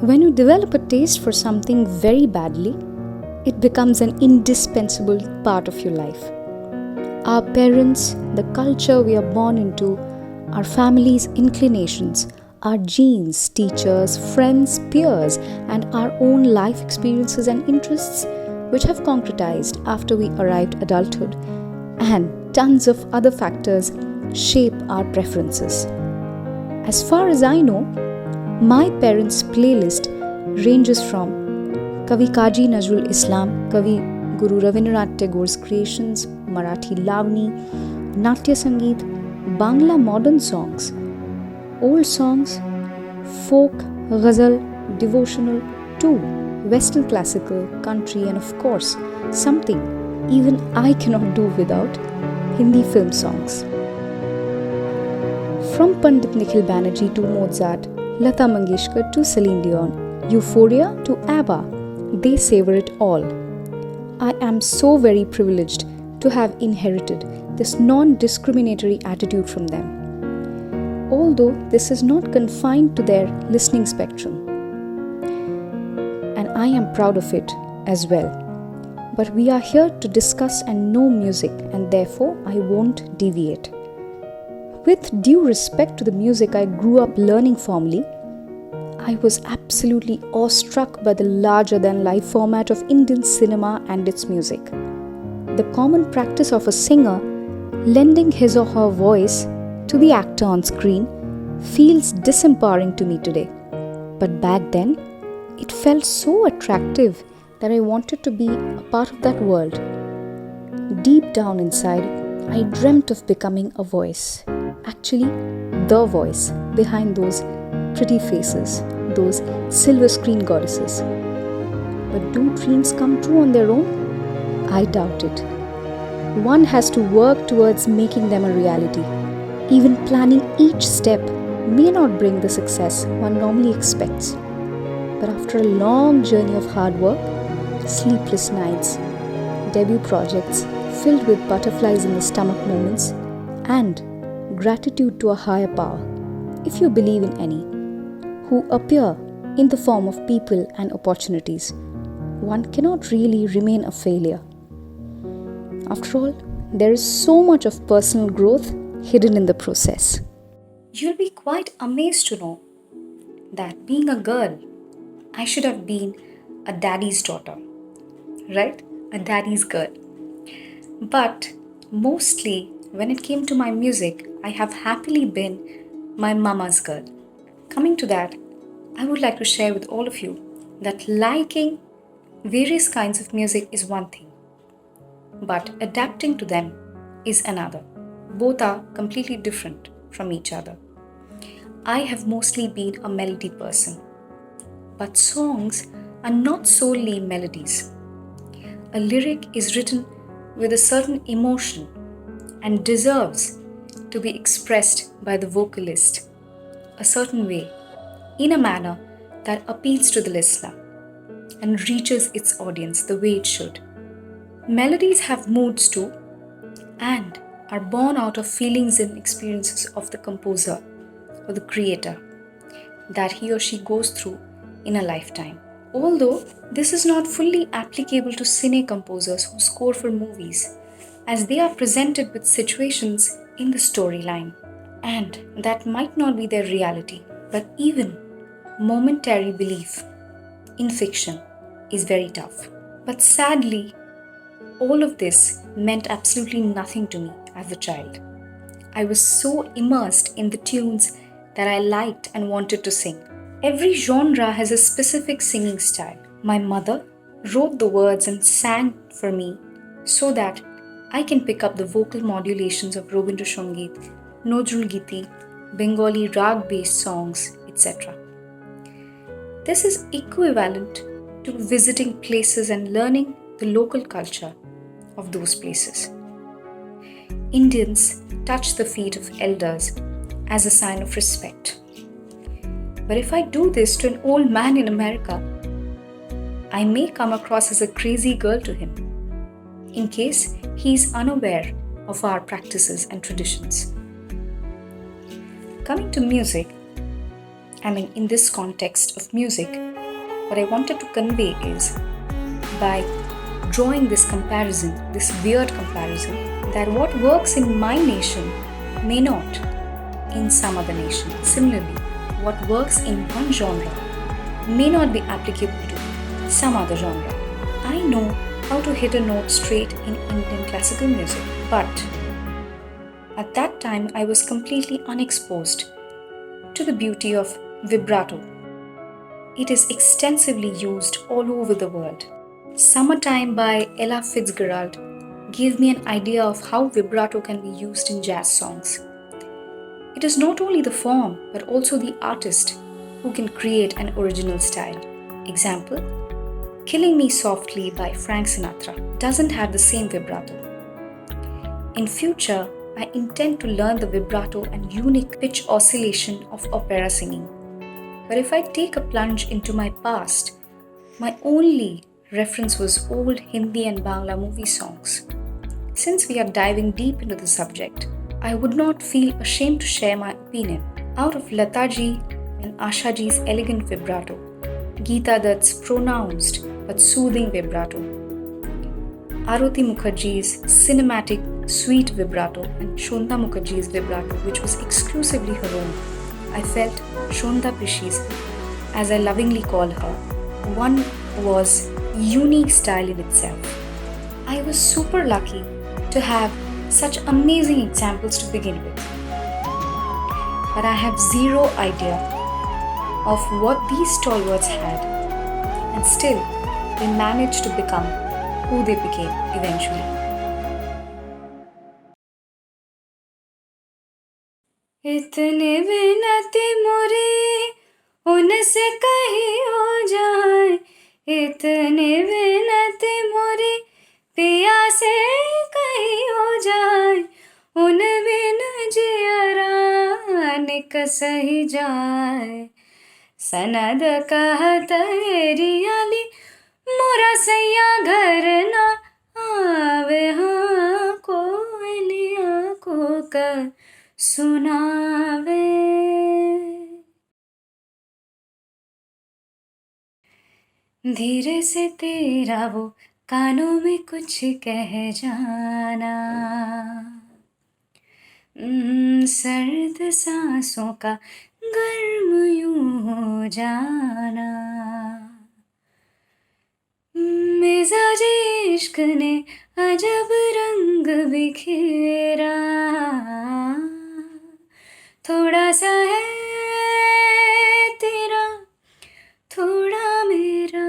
When you develop a taste for something very badly, it becomes an indispensable part of your life. Our parents, the culture we are born into, our family's inclinations, our genes, teachers, friends, peers, and our own life experiences and interests, which have concretized after we arrived adulthood, and tons of other factors shape our preferences. As far as I know, my parents' playlist ranges from Kavi Kaji Nazrul Islam, Kavi Guru Rabindranath Tagore's creations, Marathi Lavani, Natya Sangeet, Bangla modern songs, old songs, folk, ghazal, devotional, to Western classical, country, and of course, something even I cannot do without, Hindi film songs. From Pandit Nikhil Banerjee to Mozart, Lata Mangeshkar to Celine Dion, Euphoria to ABBA, they savor it all. I am so very privileged to have inherited this non-discriminatory attitude from them, although this is not confined to their listening spectrum. And I am proud of it as well. But we are here to discuss and know music, and therefore I won't deviate. With due respect to the music I grew up learning formally, I was absolutely awestruck by the larger-than-life format of Indian cinema and its music. The common practice of a singer lending his or her voice to the actor on screen feels disempowering to me today. But back then, it felt so attractive that I wanted to be a part of that world. Deep down inside, I dreamt of becoming a voice. Actually, the voice behind those pretty faces, those silver screen goddesses. But do dreams come true on their own? I doubt it. One has to work towards making them a reality. Even planning each step may not bring the success one normally expects. But after a long journey of hard work, sleepless nights, debut projects filled with butterflies in the stomach moments, and gratitude to a higher power, if you believe in any, who appear in the form of people and opportunities, one cannot really remain a failure. After all, there is so much of personal growth hidden in the process. You'll be quite amazed to know that being a girl, I should have been a daddy's daughter, right? A daddy's girl. But mostly when it came to my music, I have happily been my mama's girl. Coming to that, I would like to share with all of you that liking various kinds of music is one thing, but adapting to them is another. Both are completely different from each other. I have mostly been a melody person, but songs are not solely melodies. A lyric is written with a certain emotion and deserves to be expressed by the vocalist a certain way, in a manner that appeals to the listener and reaches its audience the way it should. Melodies have moods too, and are born out of feelings and experiences of the composer or the creator that he or she goes through in a lifetime. Although this is not fully applicable to cine composers who score for movies, as they are presented with situations in the storyline, and that might not be their reality, but even momentary belief in fiction is very tough. But sadly, all of this meant absolutely nothing to me as a child. I was so immersed in the tunes that I liked and wanted to sing. Every genre has a specific singing style. My mother wrote the words and sang for me so that I can pick up the vocal modulations of Robindra Sangeet, Nojrul Giti, Bengali rag-based songs, etc. This is equivalent to visiting places and learning the local culture of those places. Indians touch the feet of elders as a sign of respect. But if I do this to an old man in America, I may come across as a crazy girl to him, in case he is unaware of our practices and traditions. Coming to music, in this context of music, what I wanted to convey is by drawing this comparison, this weird comparison, that what works in my nation may not in some other nation. Similarly, what works in one genre may not be applicable to some other genre. I know how to hit a note straight in Indian classical music, but at that time I was completely unexposed to the beauty of vibrato. It is extensively used all over the world. Summertime by Ella Fitzgerald gave me an idea of how vibrato can be used in jazz songs. It is not only the form but also the artist who can create an original style. Example, Killing Me Softly by Frank Sinatra doesn't have the same vibrato. In future, I intend to learn the vibrato and unique pitch oscillation of opera singing. But if I take a plunge into my past, my only reference was old Hindi and Bangla movie songs. Since we are diving deep into the subject, I would not feel ashamed to share my opinion. Out of Lata ji and Asha ji's elegant vibrato, Geeta Dutt's pronounced but soothing vibrato, Aroti Mukherjee's cinematic sweet vibrato, and Shonda Mukherjee's vibrato, which was exclusively her own, I felt Shonda Pishi's, as I lovingly call her, one was unique style in itself. I was super lucky to have such amazing examples to begin with. But I have zero idea of what these stalwarts had, and still they managed to become who they became eventually. इतने बिनती मोरी उनसे कहीं हो जाए, इतने बिनती मोरी पिया से कहीं हो जाए, उन बिन जियरा निकस ही जाए, सनद कहत एरियाली मोरा सैया घर ना आवे, हाँ कोयलिया को कर सुनावे। धीरे से तेरा वो कानों में कुछ कह जाना, सर्द सांसों का गर्म यूं हो जाना, मिजाज इश्क ने अजब रंग बिखेरा, थोड़ा सा है तेरा थोड़ा मेरा,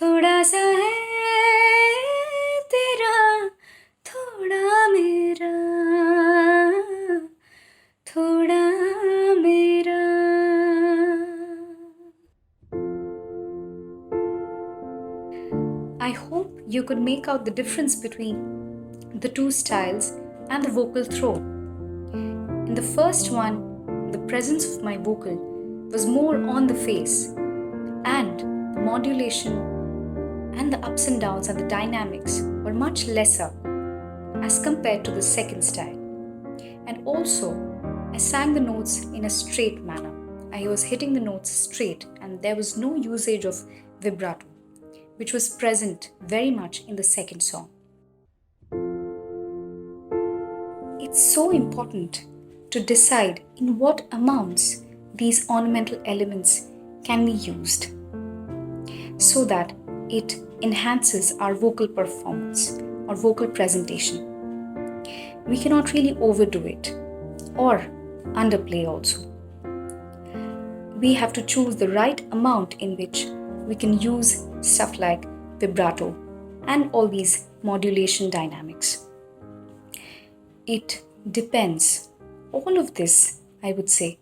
थोड़ा सा है तेरा थोड़ा मेरा, थोड़ा मेरा। I hope you could make out the difference between the two styles and the vocal throw. In the first one, the presence of my vocal was more on the face, and the modulation and the ups and downs and the dynamics were much lesser as compared to the second style. And also, I sang the notes in a straight manner. I was hitting the notes straight, and there was no usage of vibrato, which was present very much in the second song. It's so important to decide in what amounts these ornamental elements can be used so that it enhances our vocal performance or vocal presentation. We cannot really overdo it or underplay also. We have to choose the right amount in which we can use stuff like vibrato and all these modulation dynamics. It depends. All of this, I would say,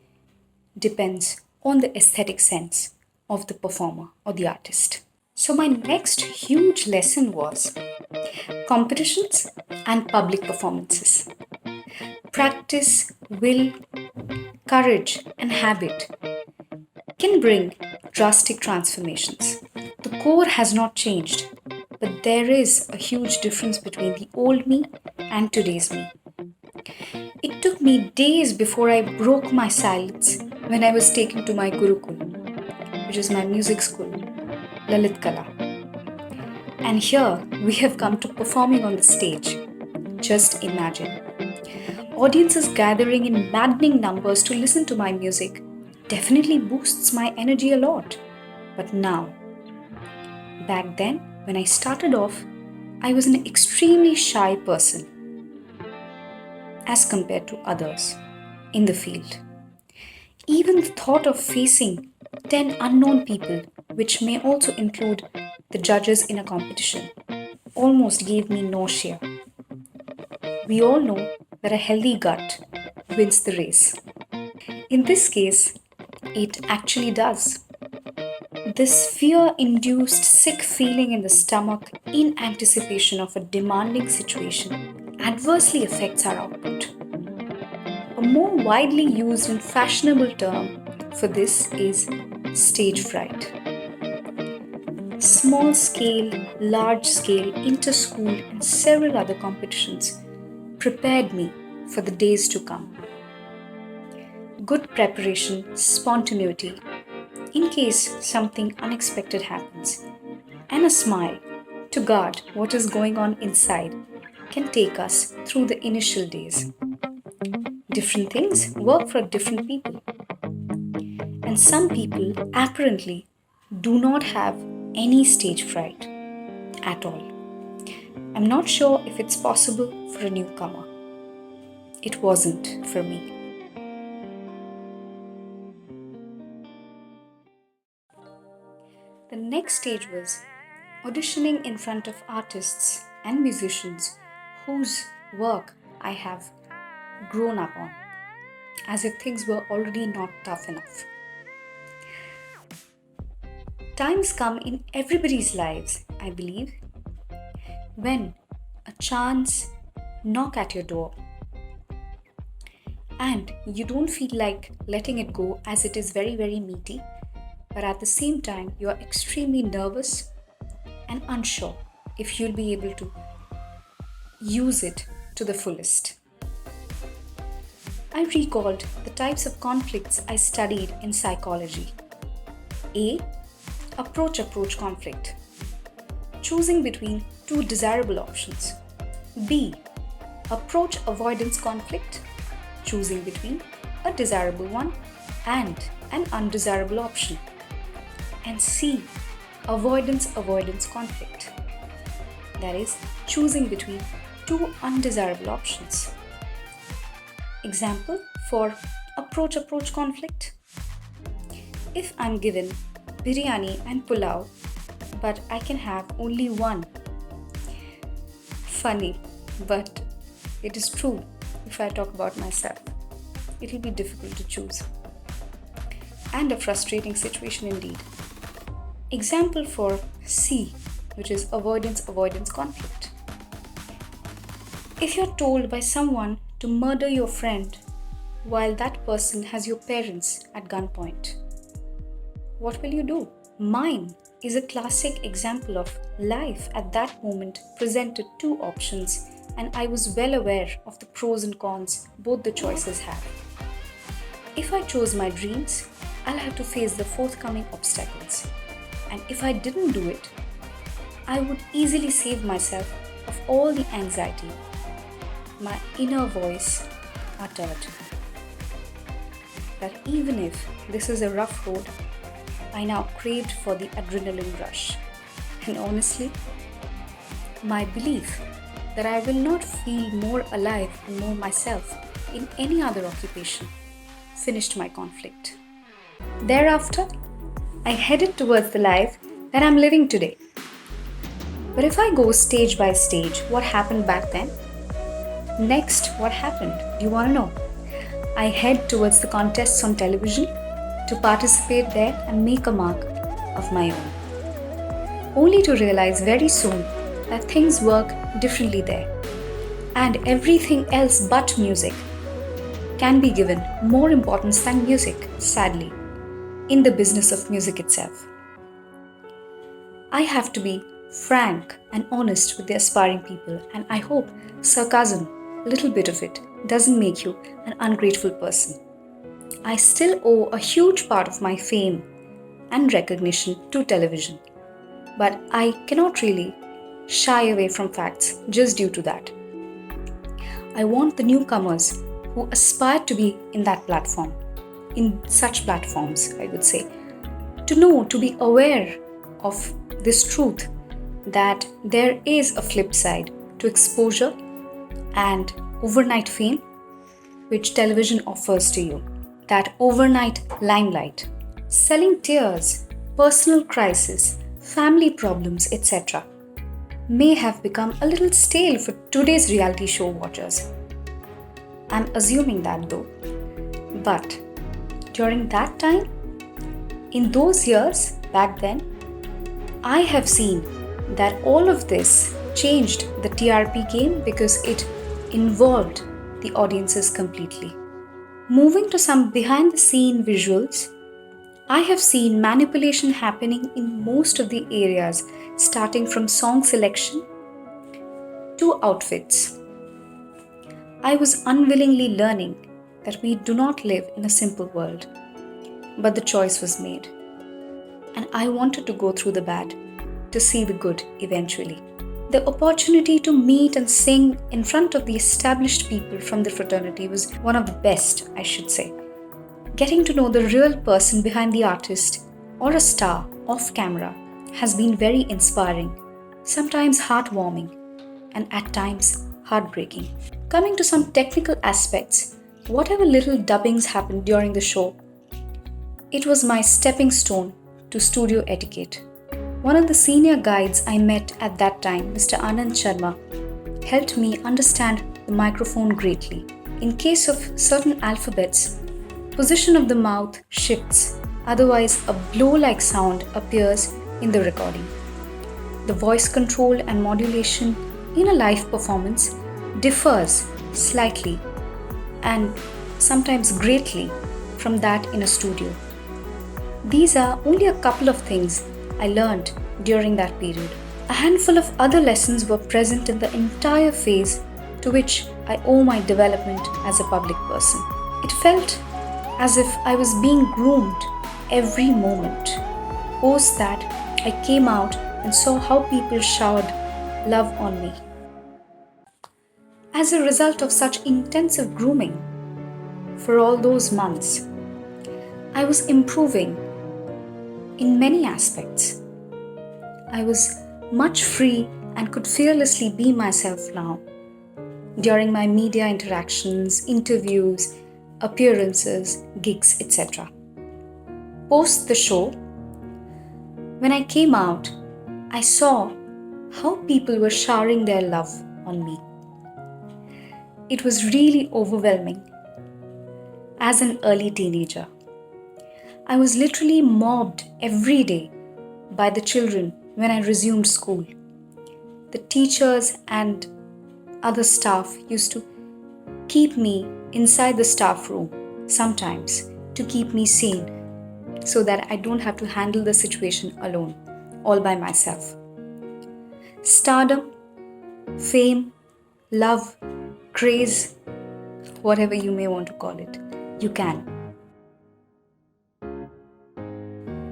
depends on the aesthetic sense of the performer or the artist. So my next huge lesson was competitions and public performances. Practice, will, courage, and habit can bring drastic transformations. The core has not changed, but there is a huge difference between the old me and today's me. It took me days before I broke my silence when I was taken to my Gurukul. which is my music school, Lalit Kala. And here we have come to performing on the stage. Just imagine. Audiences gathering in maddening numbers to listen to my music definitely boosts my energy a lot. But now, back then, when I started off, I was an extremely shy person as compared to others in the field. Even the thought of facing 10 unknown people, which may also include the judges in a competition, almost gave me nausea. We all know that a healthy gut wins the race. In this case, it actually does. This fear induced sick feeling in the stomach in anticipation of a demanding situation adversely affects our output. A more widely used and fashionable term for this is stage fright. Small scale, large scale, inter-school, and several other competitions prepared me for the days to come. Good preparation, spontaneity, in case something unexpected happens, and a smile to guard what is going on inside can take us through the initial days. Different things work for different people, and some people apparently do not have any stage fright at all. I'm not sure if it's possible for a newcomer. It wasn't for me. The next stage was auditioning in front of artists and musicians whose work I have grown up on, as if things were already not tough enough. Times come in everybody's lives, I believe, when a chance knock at your door and you don't feel like letting it go as it is very, very meaty, but at the same time you are extremely nervous and unsure if you'll be able to use it to the fullest. I recalled the types of conflicts I studied in psychology. A. Approach conflict. Choosing between two desirable options. B. Approach avoidance conflict. Choosing between a desirable one and an undesirable option. And C. Avoidance conflict. That is, choosing between two undesirable options. Example for approach conflict. If I'm given biryani and pulao, but I can have only one. Funny, but it is true if I talk about myself. It will be difficult to choose. And a frustrating situation indeed. Example for C, which is avoidance conflict. If you're told by someone to murder your friend while that person has your parents at gunpoint, what will you do? Mine is a classic example of life at that moment presented two options, and I was well aware of the pros and cons both the choices have. If I chose my dreams, I'll have to face the forthcoming obstacles. And if I didn't do it, I would easily save myself of all the anxiety my inner voice uttered. That even if this is a rough road, I now craved for the adrenaline rush. And honestly, my belief that I will not feel more alive and more myself in any other occupation finished my conflict. Thereafter, I headed towards the life that I'm living today. But if I go stage by stage, what happened back then? Next, what happened? Do you want to know? I head towards the contests on television to participate there and make a mark of my own. Only to realize very soon that things work differently there. And everything else but music can be given more importance than music, sadly, in the business of music itself. I have to be frank and honest with the aspiring people, and I hope sarcasm, a little bit of it, doesn't make you an ungrateful person. I still owe a huge part of my fame and recognition to television. But I cannot really shy away from facts just due to that. I want the newcomers who aspire to be in that platform, in such platforms, I would say, to know, to be aware of this truth that there is a flip side to exposure and overnight fame which television offers to you. That overnight limelight, selling tears, personal crisis, family problems, etc., may have become a little stale for today's reality show watchers. I'm assuming that though. But during that time, in those years back then, I have seen that all of this changed the TRP game because it involved the audiences completely. Moving to some behind the scene visuals, I have seen manipulation happening in most of the areas, starting from song selection to outfits. I was unwillingly learning that we do not live in a simple world, but the choice was made. And I wanted to go through the bad to see the good eventually. The opportunity to meet and sing in front of the established people from the fraternity was one of the best, I should say. Getting to know the real person behind the artist or a star off camera has been very inspiring, sometimes heartwarming, and at times heartbreaking. Coming to some technical aspects, whatever little dubbings happened during the show, it was my stepping stone to studio etiquette. One of the senior guides I met at that time, Mr. Anand Sharma, helped me understand the microphone greatly. In case of certain alphabets, position of the mouth shifts, otherwise a blow-like sound appears in the recording. The voice control and modulation in a live performance differs slightly and sometimes greatly from that in a studio. These are only a couple of things I learned during that period. A handful of other lessons were present in the entire phase to which I owe my development as a public person. It felt as if I was being groomed every moment. Post that, I came out and saw how people showered love on me. As a result of such intensive grooming for all those months, I was improving in many aspects. I was much free and could fearlessly be myself now during my media interactions, interviews, appearances, gigs, etc. Post the show, when I came out, I saw how people were showering their love on me. It was really overwhelming. As an early teenager, I was literally mobbed every day by the children when I resumed school. The teachers and other staff used to keep me inside the staff room sometimes to keep me sane so that I don't have to handle the situation alone, all by myself. Stardom, fame, love, craze, whatever you may want to call it, you can.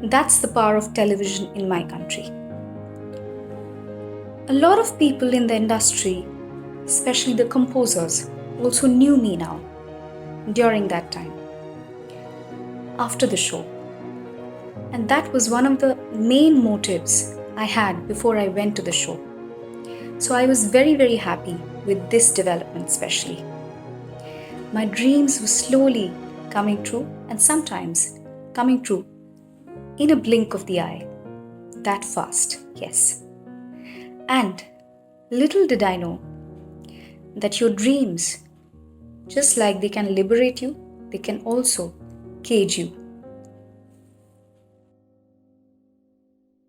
That's the power of television in my country. A lot of people in the industry, especially the composers, also knew me now during that time, after the show. And that was one of the main motives I had before I went to the show. So I was very, very happy with this development especially. My dreams were slowly coming true and sometimes coming true in a blink of the eye. That fast, yes. And little did I know that your dreams, just like they can liberate you, they can also cage you.